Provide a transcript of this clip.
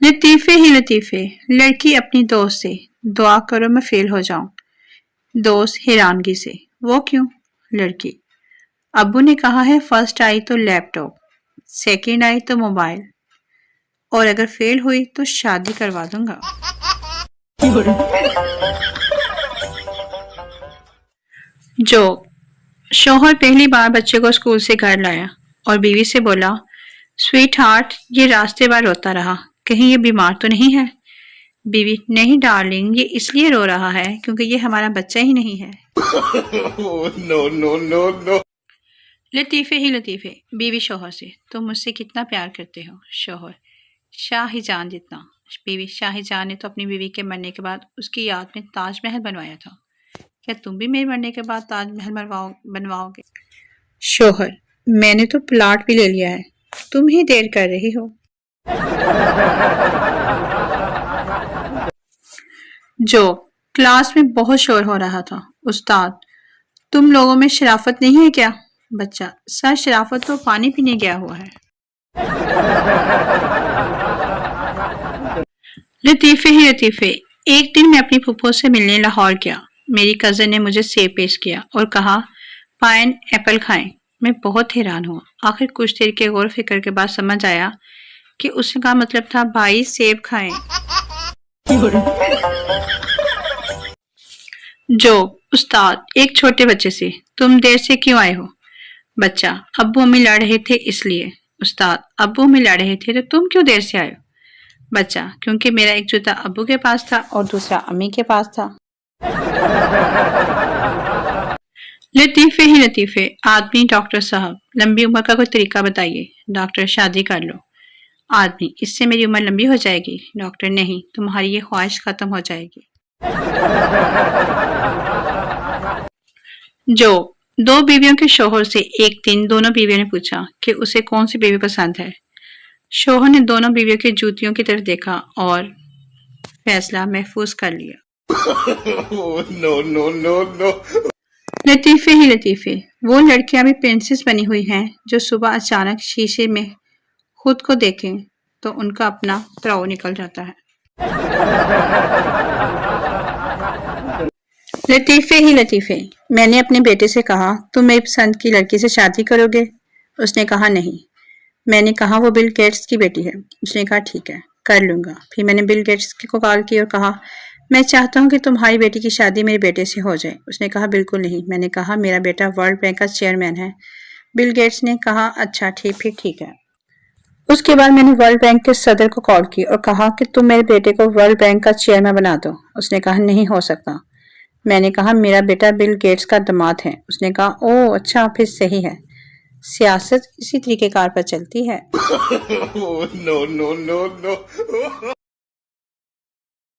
لطیفے ہی لطیفے، لڑکی اپنی دوست سے دعا کرو میں فیل ہو جاؤں۔ دوست حیرانگی سے، وہ کیوں؟ لڑکی، ابو نے کہا ہے فرسٹ آئی تو لیپ ٹاپ، سیکنڈ آئی تو موبائل، اور اگر فیل ہوئی تو شادی کروا دوں گا۔ جو شوہر پہلی بار بچے کو اسکول سے گھر لایا اور بیوی سے بولا سویٹ ہارٹ یہ راستے بھر روتا رہا، کہیں یہ بیمار تو نہیں ہے؟ بیوی، نہیں ڈارلنگ، یہ اس لیے رو رہا ہے کیونکہ یہ ہمارا بچہ ہی نہیں ہے۔ لطیفے ہی لطیفے، بیوی شوہر سے، تم مجھ سے کتنا پیار کرتے ہو؟ شوہر، شاہ جان جتنا۔ بیوی، شاہ جان نے تو اپنی بیوی کے مرنے کے بعد اس کی یاد میں تاج محل بنوایا تھا، کیا تم بھی میرے مرنے کے بعد تاج محل بنواؤ گے؟ شوہر، میں نے تو پلاٹ بھی لے لیا ہے، تم ہی دیر کر رہی ہو۔ جو کلاس میں بہت شور ہو رہا تھا، استاد، تم لوگوں میں شرافت نہیں ہے کیا؟ بچہ، سر شرافت تو پانی پینے گیا ہوا ہے۔ لطیفے ہی لطیفے، ایک دن میں اپنی پھپھو سے ملنے لاہور گیا۔ میری کزن نے مجھے سیب پیش کیا اور کہا پائن ایپل کھائیں۔ میں بہت حیران ہوا، آخر کچھ دیر کے غور فکر کے بعد سمجھ آیا کہ اس کا مطلب تھا بھائی سیب کھائیں۔ جو استاد ایک چھوٹے بچے سے، تم دیر سے کیوں آئے ہو؟ بچہ، ابو امی لڑ رہے تھے اس لیے۔ استاد، ابو امی لڑ رہے تھے تو تم کیوں دیر سے آئے ہو؟ بچہ، کیونکہ میرا ایک جوتا ابو کے پاس تھا اور دوسرا امی کے پاس تھا۔ لطیفے ہی لطیفے، آدمی، ڈاکٹر صاحب لمبی عمر کا کوئی طریقہ بتائیے۔ ڈاکٹر، شادی کر لو۔ آدمی، اس سے میری عمر لمبی ہو جائے گی۔ ڈاکٹر، نہیں، تمہاری یہ خواہش ختم ہو جائے گی۔ جو دو بیویوں کے شوہر سے ایک دن دونوں بیویوں نے پوچھا کہ اسے کون سی بیوی پسند ہے۔ شوہر نے دونوں بیویوں کی جوتیوں کی طرف دیکھا اور فیصلہ محفوظ کر لیا۔ لطیفے ہی لطیفے، وہ لڑکیاں بھی پرنسس بنی ہوئی ہیں جو صبح اچانک شیشے میں خود کو دیکھیں تو ان کا اپنا تراؤ نکل جاتا ہے۔ لطیفے ہی لطیفے، میں نے اپنے بیٹے سے کہا تم میری پسند کی لڑکی سے شادی کرو گے؟ اس نے کہا نہیں۔ میں نے کہا وہ بل گیٹس کی بیٹی ہے۔ اس نے کہا ٹھیک ہے، کر لوں گا۔ پھر میں نے بل گیٹس کو کال کی اور کہا میں چاہتا ہوں کہ تمہاری بیٹی کی شادی میرے بیٹے سے ہو جائے۔ اس نے کہا بالکل نہیں۔ میں نے کہا میرا بیٹا ورلڈ بینک کا چیئرمین ہے۔ بل گیٹس نے کہا اچھا پھر ٹھیک ہے۔ اس کے بعد میں نے ورلڈ بینک کے صدر کو کال کی اور کہا کہ تم میرے بیٹے کو ورلڈ بینک کا چیئرمین بنا دو۔ اس نے کہا نہیں ہو سکتا۔ میں نے کہا میرا بیٹا بل گیٹس کا داماد ہے۔ اس نے کہا اوہ اچھا، پھر صحیح ہے۔ سیاست اسی طریقہ کار پر چلتی ہے۔